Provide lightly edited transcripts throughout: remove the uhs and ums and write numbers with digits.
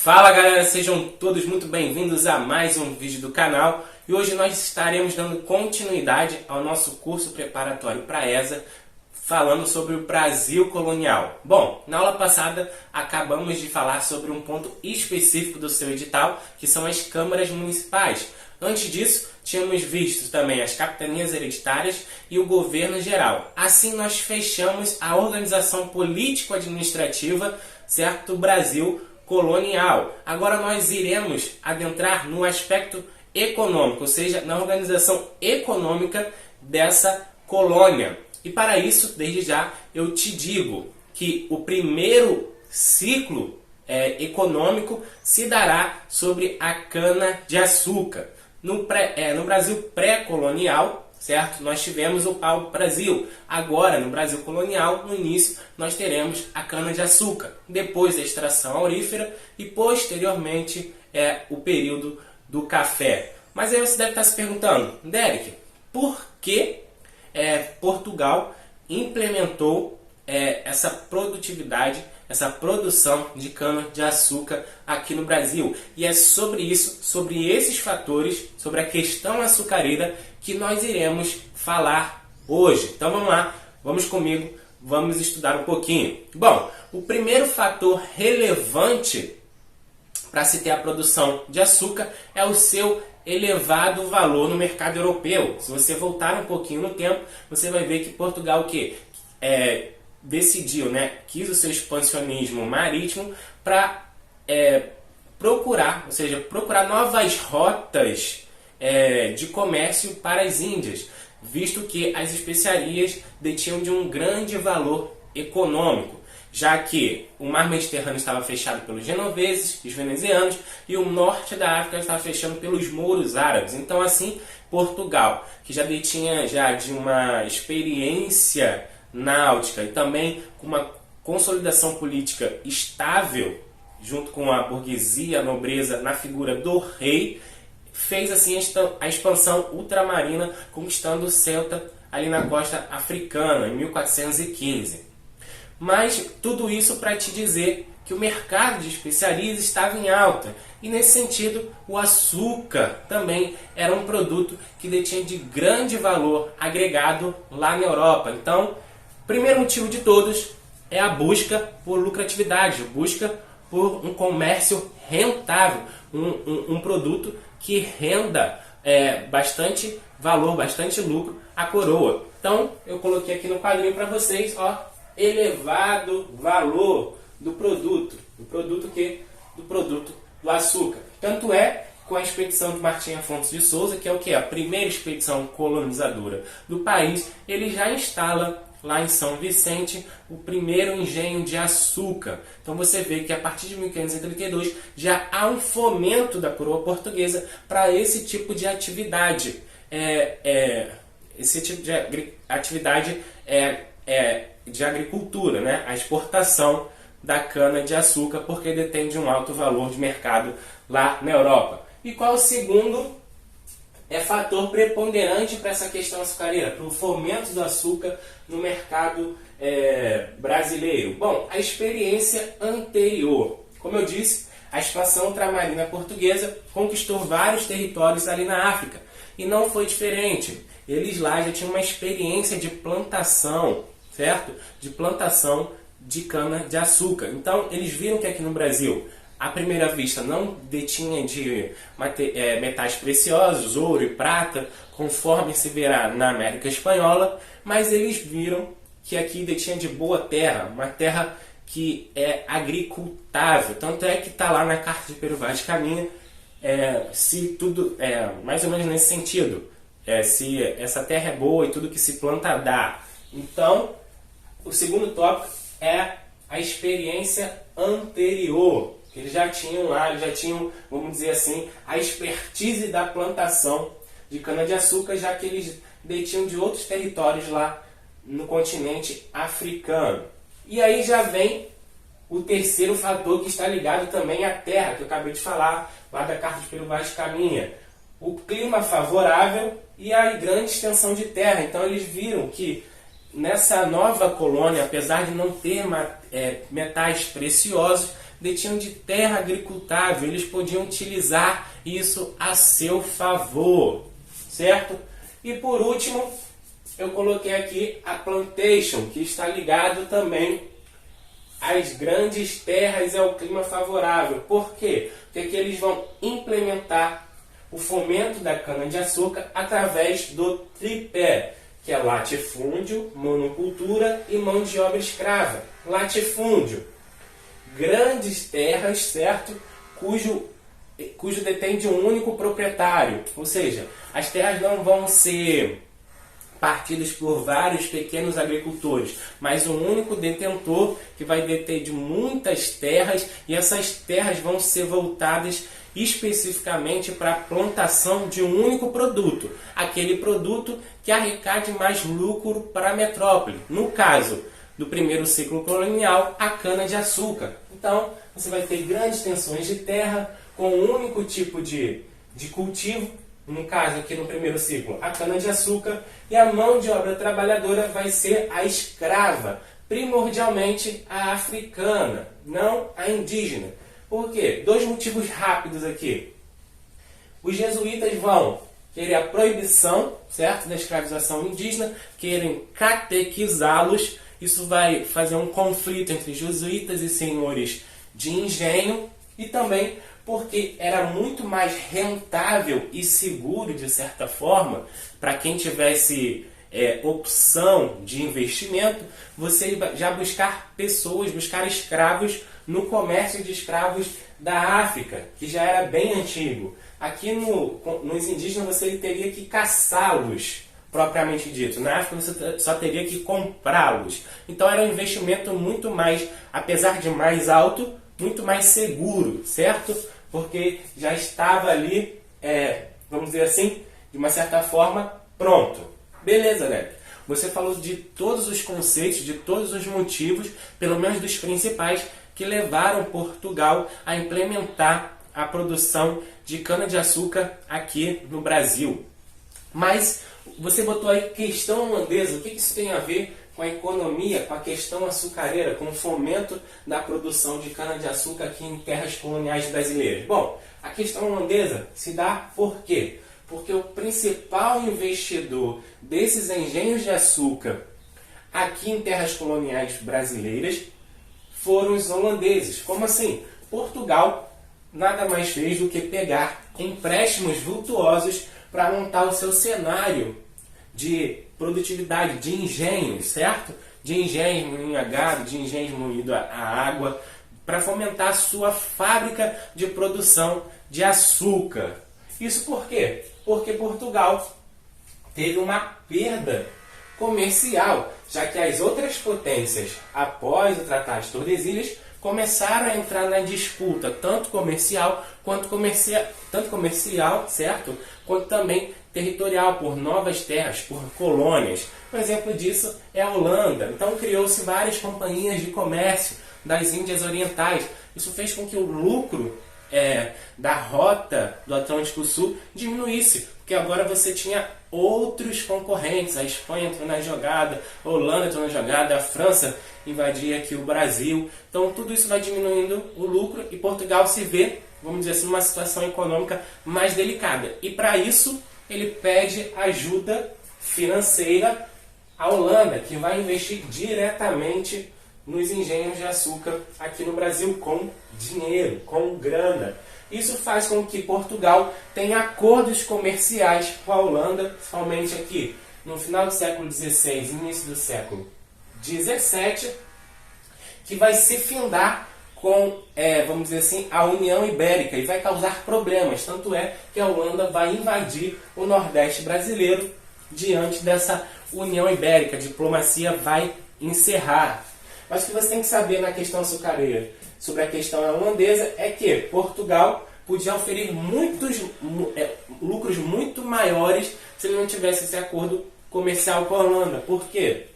Fala galera, sejam todos muito bem-vindos a mais um vídeo do canal e hoje nós estaremos dando continuidade ao nosso curso preparatório para a ESA, falando sobre o Brasil colonial. Bom, na aula passada acabamos de falar sobre um ponto específico do seu edital, que são as câmaras municipais. Antes disso, tínhamos visto também as capitanias hereditárias e o governo geral. Assim, nós fechamos a organização político-administrativa, certo, do Brasil colonial. Agora nós iremos adentrar no aspecto econômico, ou seja, na organização econômica dessa colônia. E para isso, desde já, eu te digo que o primeiro ciclo econômico se dará sobre a cana-de-açúcar. No Brasil pré-colonial, certo? Nós tivemos o pau-brasil. Agora, no Brasil colonial, no início, nós teremos a cana-de-açúcar. Depois a extração aurífera e, posteriormente, o período do café. Mas aí você deve estar se perguntando, Derek, por que Portugal implementou essa produtividade, essa produção de cana-de-açúcar aqui no Brasil? E é sobre isso, sobre esses fatores, sobre a questão açucareira que nós iremos falar hoje. Então vamos lá, vamos comigo, vamos estudar um pouquinho. Bom, o primeiro fator relevante para se ter a produção de açúcar é o seu elevado valor no mercado europeu. Se você voltar um pouquinho no tempo, você vai ver que Portugal decidiu, quis o seu expansionismo marítimo para procurar novas rotas de comércio para as Índias, visto que as especiarias detinham de um grande valor econômico, já que o mar Mediterrâneo estava fechado pelos genoveses, os venezianos, e o norte da África estava fechado pelos mouros árabes. Então, assim, Portugal, que já detinha de uma experiência náutica e também com uma consolidação política estável, junto com a burguesia, a nobreza, na figura do rei, fez assim a expansão ultramarina, conquistando Ceuta ali na costa africana, em 1415. Mas tudo isso para te dizer que o mercado de especiarias estava em alta. E nesse sentido, o açúcar também era um produto que detinha de grande valor agregado lá na Europa. Então, o primeiro motivo de todos é a busca por lucratividade, busca por um comércio rentável, um produto que renda bastante valor, bastante lucro à coroa. Então, eu coloquei aqui no quadrinho para vocês, elevado valor do produto do açúcar. Tanto é com a expedição de Martim Afonso de Souza, que é a primeira expedição colonizadora do país, ele já instala lá em São Vicente o primeiro engenho de açúcar. Então você vê que a partir de 1532 já há um fomento da coroa portuguesa para esse tipo de atividade. Esse tipo de atividade de agricultura, a exportação da cana-de-açúcar, porque detém de um alto valor de mercado lá na Europa. E qual o segundo fator preponderante para essa questão açucareira, para o fomento do açúcar no mercado brasileiro? Bom, a experiência anterior. Como eu disse, a expansão ultramarina portuguesa conquistou vários territórios ali na África. E não foi diferente. Eles lá já tinham uma experiência de plantação, certo? De plantação de cana-de-açúcar. Então, eles viram que aqui no Brasil, à primeira vista, não detinha de metais preciosos, ouro e prata, conforme se verá na América Espanhola, mas eles viram que aqui detinha de boa terra, uma terra que é agricultável. Tanto é que está lá na Carta de Pero Vaz de Caminha, se tudo mais ou menos nesse sentido, se essa terra é boa e tudo que se planta dá. Então, o segundo tópico é a experiência anterior. Eles já tinham lá, vamos dizer assim, a expertise da plantação de cana-de-açúcar, já que eles detinham de outros territórios lá no continente africano. E aí já vem o terceiro fator que está ligado também à terra, que eu acabei de falar, lá da Carta de Pero Vaz de Caminha. O clima favorável e a grande extensão de terra. Então eles viram que nessa nova colônia, apesar de não ter metais preciosos, detinham de terra agricultável, eles podiam utilizar isso a seu favor, certo? E por último, eu coloquei aqui a plantation, que está ligado também às grandes terras e ao clima favorável. Por quê? Porque aqui eles vão implementar o fomento da cana-de-açúcar através do tripé, que é latifúndio, monocultura e mão de obra escrava. Latifúndio, grandes terras, certo? Cujo detém de um único proprietário, ou seja, as terras não vão ser partidas por vários pequenos agricultores, mas um único detentor que vai deter de muitas terras, e essas terras vão ser voltadas especificamente para a plantação de um único produto, aquele produto que arrecade mais lucro para a metrópole. No caso do primeiro ciclo colonial, a cana-de-açúcar. Então, você vai ter grandes extensões de terra com um único tipo de cultivo, no caso aqui no primeiro ciclo, a cana-de-açúcar, e a mão de obra trabalhadora vai ser a escrava, primordialmente a africana, não a indígena. Por quê? Dois motivos rápidos aqui. Os jesuítas vão querer a proibição, certo, da escravização indígena, querem catequizá-los. Isso vai fazer um conflito entre jesuítas e senhores de engenho, e também porque era muito mais rentável e seguro, de certa forma, para quem tivesse opção de investimento, você já buscar pessoas, buscar escravos no comércio de escravos da África, que já era bem antigo. Aqui nos indígenas você teria que caçá-los, propriamente dito. Na África você só teria que comprá-los. Então era um investimento muito mais, apesar de mais alto, muito mais seguro, certo? Porque já estava ali, vamos dizer assim, de uma certa forma, pronto. Beleza, né? Você falou de todos os conceitos, de todos os motivos, pelo menos dos principais, que levaram Portugal a implementar a produção de cana-de-açúcar aqui no Brasil. Mas você botou aí questão holandesa. O que isso tem a ver com a economia, com a questão açucareira, com o fomento da produção de cana-de-açúcar aqui em terras coloniais brasileiras? Bom, a questão holandesa se dá por quê? Porque o principal investidor desses engenhos de açúcar aqui em terras coloniais brasileiras foram os holandeses. Como assim? Portugal nada mais fez do que pegar empréstimos vultuosos para montar o seu cenário de produtividade, de engenhos, certo? De engenhos moinho a gado, de engenhos moído a água, para fomentar a sua fábrica de produção de açúcar. Isso por quê? Porque Portugal teve uma perda comercial, já que as outras potências, após o Tratado de Tordesilhas, começaram a entrar na disputa, tanto comercial, certo? Quanto também territorial, por novas terras, por colônias. Um exemplo disso é a Holanda. Então criou-se várias companhias de comércio das Índias Orientais. Isso fez com que o lucro da rota do Atlântico Sul diminuísse, porque agora você tinha outros concorrentes. A Espanha entrou na jogada, a Holanda entrou na jogada, a França invadia aqui o Brasil. Então tudo isso vai diminuindo o lucro e Portugal se vê, vamos dizer assim, numa situação econômica mais delicada. E para isso ele pede ajuda financeira à Holanda, que vai investir diretamente nos engenhos de açúcar aqui no Brasil com dinheiro, com grana. Isso faz com que Portugal tenha acordos comerciais com a Holanda, principalmente aqui no final do século XVI, início do século XVII, que vai se findar com, vamos dizer assim, a União Ibérica e vai causar problemas. Tanto é que a Holanda vai invadir o Nordeste brasileiro diante dessa União Ibérica. A diplomacia vai encerrar. Mas o que você tem que saber na questão açucareira sobre a questão holandesa é que Portugal podia oferir lucros muito maiores se ele não tivesse esse acordo comercial com a Holanda. Por quê?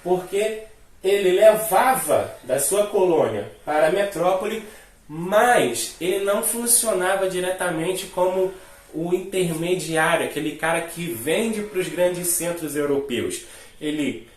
Porque ele levava da sua colônia para a metrópole, mas ele não funcionava diretamente como o intermediário, aquele cara que vende para os grandes centros europeus. Ele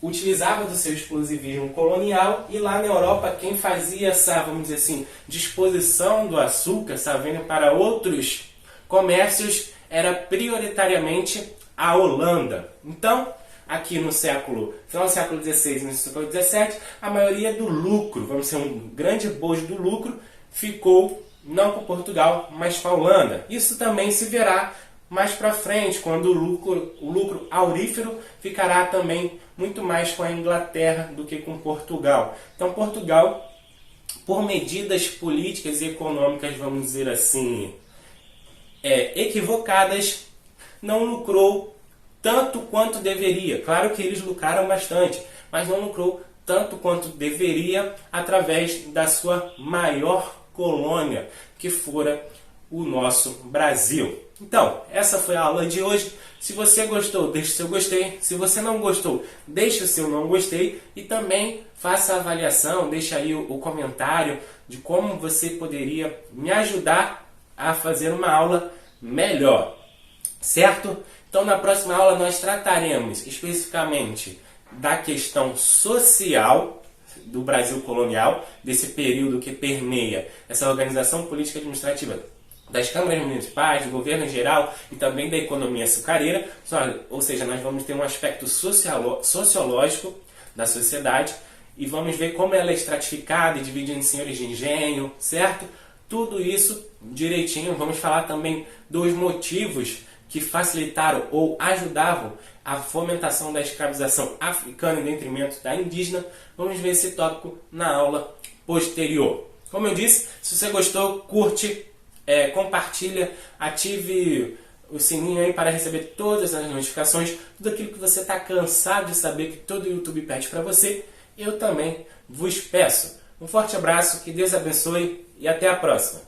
utilizava do seu exclusivismo colonial, e lá na Europa quem fazia essa, vamos dizer assim, disposição do açúcar, essa venda para outros comércios, era prioritariamente a Holanda. Então, aqui no final do século XVI e no século XVII, a maioria do lucro, vamos dizer, um grande bojo do lucro, ficou não com Portugal, mas com a Holanda. Isso também se verá mais para frente, quando o lucro aurífero ficará também muito mais com a Inglaterra do que com Portugal. Então Portugal, por medidas políticas e econômicas, vamos dizer assim, equivocadas, não lucrou tanto quanto deveria. Claro que eles lucraram bastante, mas não lucrou tanto quanto deveria através da sua maior colônia, que fora o nosso Brasil. Então, essa foi a aula de hoje. Se você gostou, deixe o seu gostei. Se você não gostou, deixe o seu não gostei. E também faça a avaliação, deixe aí o comentário de como você poderia me ajudar a fazer uma aula melhor. Certo? Então, na próxima aula nós trataremos especificamente da questão social do Brasil colonial, desse período que permeia essa organização política e administrativa das câmaras municipais, do governo em geral e também da economia açucareira, ou seja, nós vamos ter um aspecto sociológico da sociedade e vamos ver como ela é estratificada e dividida em senhores de engenho, certo? Tudo isso direitinho. Vamos falar também dos motivos que facilitaram ou ajudavam a fomentação da escravização africana em detrimento da indígena. Vamos ver esse tópico na aula posterior. Como eu disse, se você gostou, curte, compartilha, ative o sininho aí para receber todas as notificações, tudo aquilo que você está cansado de saber que todo o YouTube pede para você, eu também vos peço. Um forte abraço, que Deus abençoe e até a próxima.